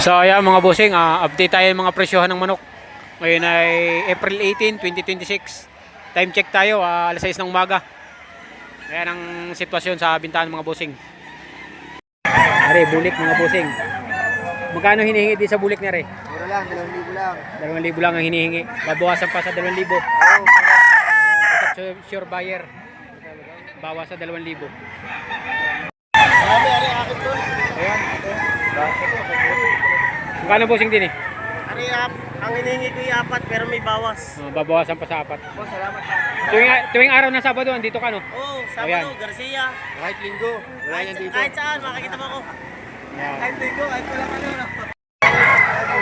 So ayan mga bossing, update tayo ng mga presyohan ng manok. Ngayon ay April 18, 2026. Time check tayo, alas 6 ng umaga. Ayan ang sitwasyon sa bintahan ng mga bossing. Are, bulik mga bossing. Magkano hinihingi din sa bulik na re? Mura lang, 2,000 lang. 2,000 lang ang hinihingi. Babawasan pa sa 2,000. Oo, Ayan, sure buyer. Bawas sa 2,000. marami, ari, akin doon. Ayan. Magkano bossing din eh? Ari, ang hinihingi ko yung 4 pero may bawas. Babawasan pa sa 4. Oh, salamat. Tuwing araw ng Sabado, andito ka no? Oo, Ayan. Sabado, Garcia. Kahit linggo, wala yan dito. Kahit saan, makikita mo ako. Ayan. Kahit linggo, kahit wala ka na.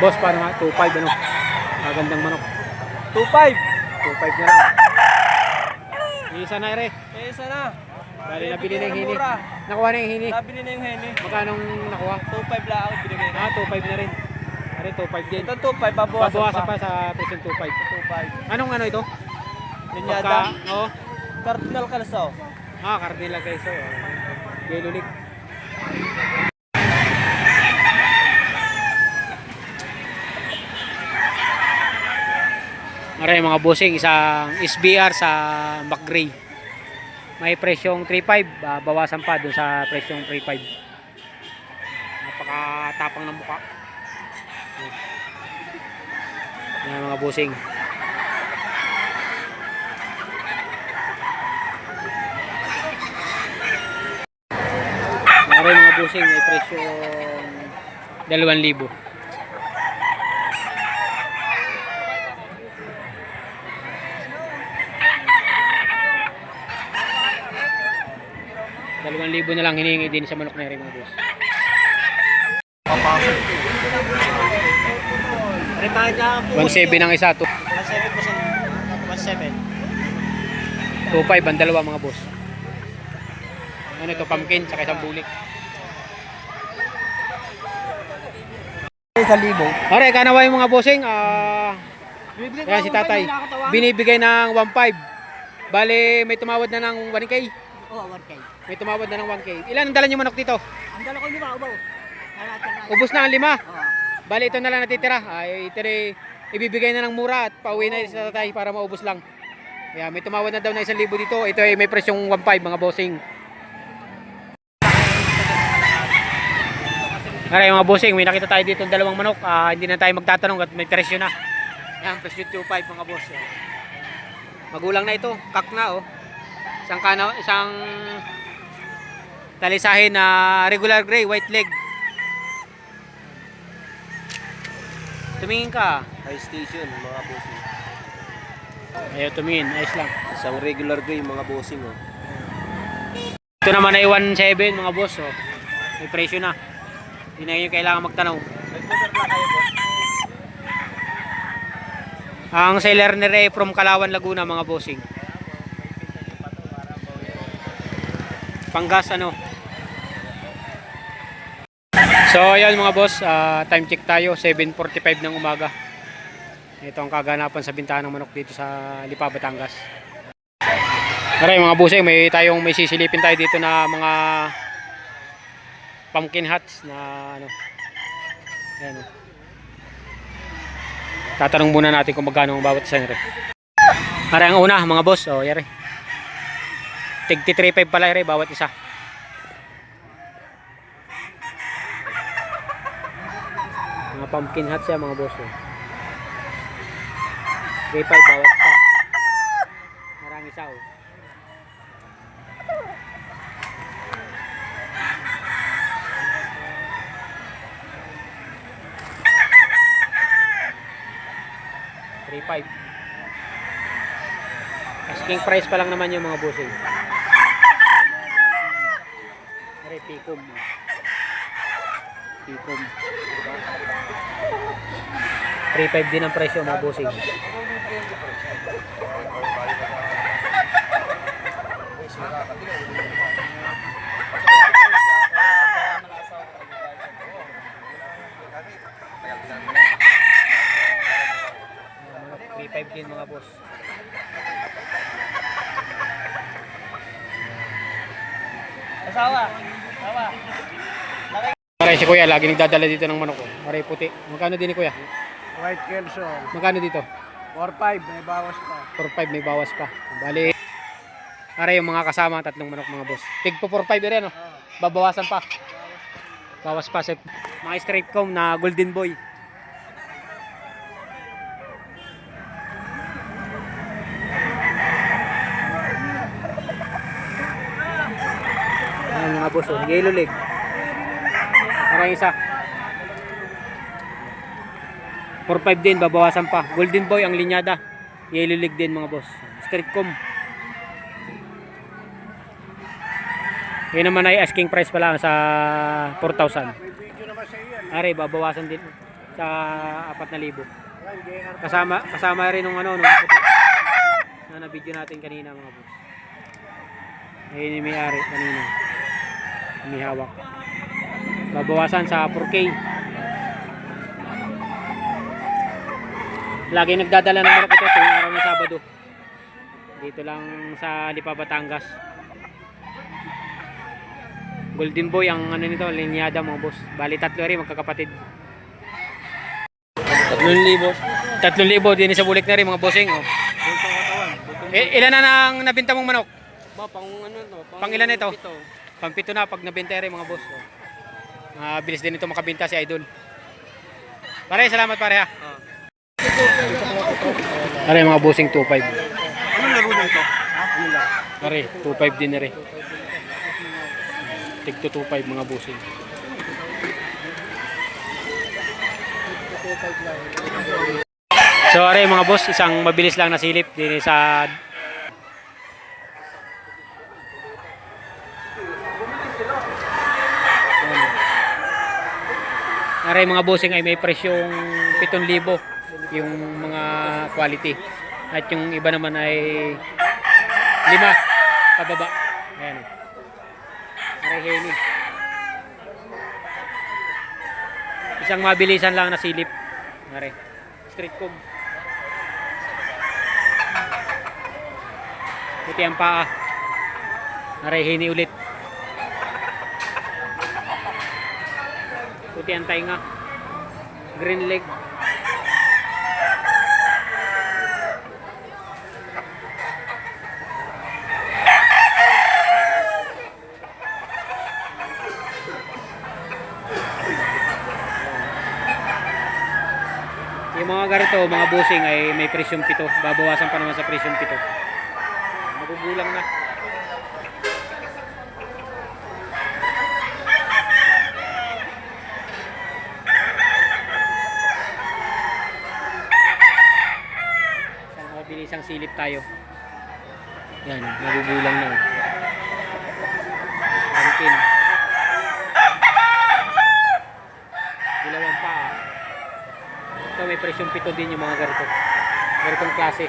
Boss, paano nga? 2.5 ano? Magandang manok. 2,500. 2.5 na lang. Isa na ere. Eh, isa na. Bali nabili na yung hini. Mura. Nakuha na yung hini. Nabili na yung heni. Magkano nakuha? 2,500 lang ako binigay na. 2.5 na rin. Are 2.5 din. Ito 2,500, babawasan Babawasan pa. pa sa present 2.5. 2,500. Anong ano ito? Linyada. Oo. Cardinal Calzao. Cardinal guys. Yellow league. Maray mga bossing, isang SBR sa McGray. May presyong 3.5, bawasan pa dun sa presyong 3.5. Napakatapang ng mukha. Yan mga bossing. Maray mga bossing, may presyong 2,000. 2,000 na lang hinihingi din sa manok na rin mga boss. Ari, kahit na 1.7 ang isa, 1,700. 1,700. 2.5 ang dalawa mga boss. Ano ito, pumpkin, saka isang bulik. 1,000. Pare, kanawa yung mga bossing, Bibili ayan si tatay. Binibigay ng 1.5. Bale, may tumawad na ng 1K. Oo, 1K. May tumawad na ng 1K. Ilan ang dala niyo manok dito? Ang dala ko lima, ubaw. Ubus na ang 5. Oo. Bale, ito na lang natitira. Ibibigay na ng mura at pauwi na sa tatay para maubos lang. Kaya may tumawad na daw na 1,000 dito. Ito ay may presyong 1.5 mga bossing. Kaya mga bossing, may nakita tayo dito ng dalawang manok. Hindi na tayo magtatanong at may presyo na. Yan, presyo 2.5 mga boss. Magulang na ito, kak na oh. Isang talisahin na regular gray, white leg. Tumingin ka. High station, mga bossing. Ayaw tumingin, ayos lang. Isang regular gray, mga bossing. Oh. Ito naman ay 1.7 mga boss. Oh. May presyo na. Hindi na yung kailangan magtanong. Nag-motor na kayo, boss. Ang seller ni Ray from Kalawan, Laguna mga bossing. Panggas ano. So ayan mga boss, time check tayo, 7:45 ng umaga. Ito ang kaganapan sa bintahan ng manok dito sa Lipa, Batangas. Maray mga bossing, may sisilipin tayo dito na mga pumpkin huts na ano. Ayan oh. Tatanong muna natin kung magkano ang bawat isa nito. Maray ang una mga boss, yari. Tig 3.5 pala rin bawat isa. Mga pumpkin hats yan mga boss. 3.5 bawat isa. Marami isa oh. $3.5. Asking price pa lang naman yung mga bossing. Pikom. Pikom. 3.5 din ang presyo mga bossing. Din mga boss. Asawa. Asawa. Aray si kuya, lagi nagdadala dito ng manok ko. Aray puti. Magkano din ni kuya? White Kelso. Magkano dito? 4-5, may bawas pa. 4-5, may bawas pa. Bali, aray yung mga kasama, tatlong manok mga boss. Tig po 4-5 rin, no? Babawasan pa. Bawas pa sa mga straight comb na golden boy. Ayan mga boss, oh. Yellow leg. Aray isa. 4-5 din, babawasan pa. Golden boy ang linyada. Yellow leg din mga boss. Straight comb. Yun naman ay asking price pa lang sa 4,000. Are, babawasan din sa 4,000. Kasama rin nung ano, nung puti na video natin kanina mga boss. Ayun yung may-ari kanina. May hawak. Babawasan sa 4K. Lagi nagdadala ng manok ito tuwing araw ng Sabado. Dito lang sa Lipa, Batangas. Golden boy ang ano nito, linyada mga boss. Bali 3 rin magkakapatid. 3,000. 3,000 din sa bulik na rin mga bossing. Oh. Ilan na nang nabenta mong manok? Ba, pang ano to? Pang ilan ito? 7. Pang 7 na pag nabenta rin mga boss. Oh. Bilis din ito makabenta si Idol. Pare, salamat pare ha. Pare mga bossing 2.5. Anong laro na ito? Pare, 2.5 din na rin. Tig to 2.5 mga bossing. So are mga boss, isang mabilis lang na silip din sa are mga bossing ay may presyong 7,000 yung mga quality. At yung iba naman ay 5 pababa. Ayan. Are Henny. Isang mabilisan lang na silip. Are. Street cog. Puti ang paa. Are Henny ulit. Puti ang tainga. Green leg. Yung mga ganito, mga bossing ay may presyong 7. Babawasan pa naman sa presyong 7. Magugulang na. Isang mabilisang silip tayo. Yan, magugulang na. Antin. Dilawang pa. Ito may presyong 7 din yung mga ganito. Ganitong klase.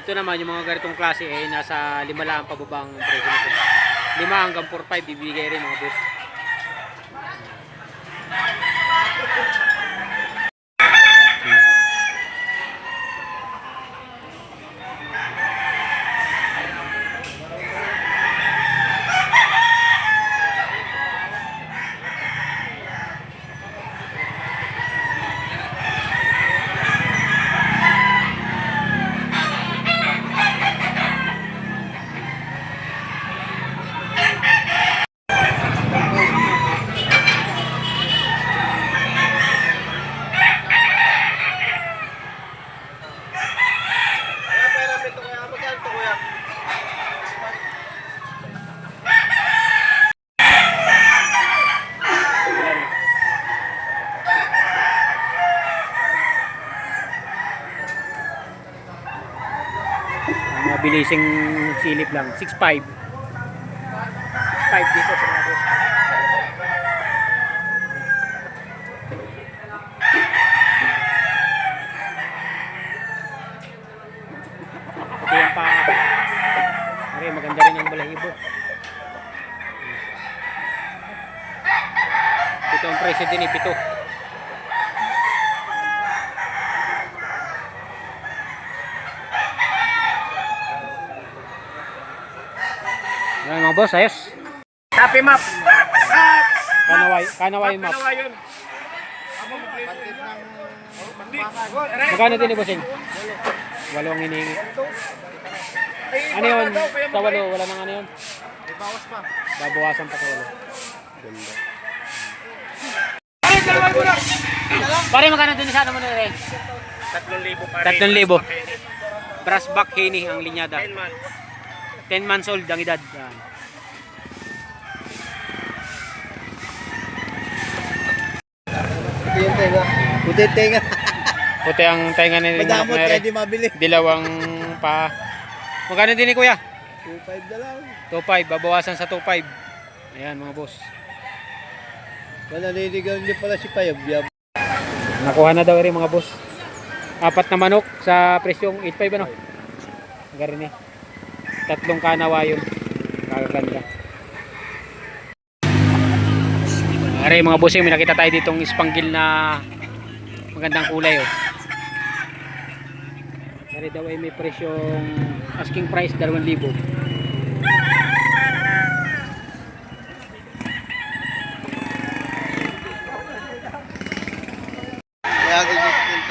Ito naman yung mga ganitong klase eh nasa 5 lang pababa ang presyo nito. 5 hanggang 4-5 bibigay rin mga boss. Mabilising silip lang. 6.5. 6.5 dito sa mga boss. Ito ang presyo din, 7. Ayan mga boss, ayos. Tapi map. Kanaway map. Kanawayon. Magkano din ni bossing? 8 ang hinihingi. Ano yun? Sa 8, wala nang ano yun? Bawas pa. Babawasan pa sa 8. Ganda. Pare, magkano din sa ano mo na rin? 3,000 pa rin. 3,000. Brass back hini ang linyada. 10 months. 10 months old ang edad. Yan. Ito yung tenga. Puti tenga. Puti ang tainga ni Madamot Manok kaya Nere. di mabili. Dilawang pa. Magkano din ni kuya? 2,500 na lang. 2,500. Babawasan sa 2,500. Ayan mga boss. Nananiligaw niyo pala si Payab. Nakuha na daw rin mga boss. 4 na manok sa presyong 8,500 ano? Garin eh. 3 kanawayon. Kagaganda. Are mga bossing, may nakita tayo ditong ispanggil na magandang kulay oh. Are daw ay may presyong asking price 2,000. Kaya ganyan yung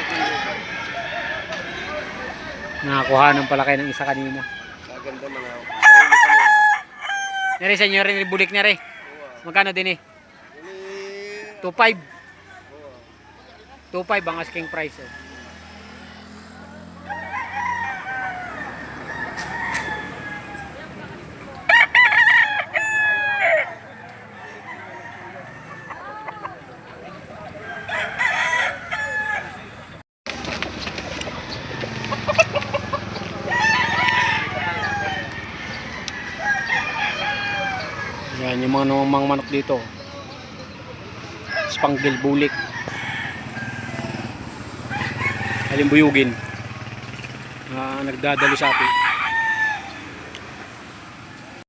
Nakakuha ng palakay ng isa kanina. Kaganda man ako. Sarili pa niya. Nari sa inyo rin bulik na rin. Magkano din eh? 2,500. 2,500 ang asking price oh. Yan yung mga namang manok dito. Spangled bulik. Alimbuyugin. Nagdadalo sa atin.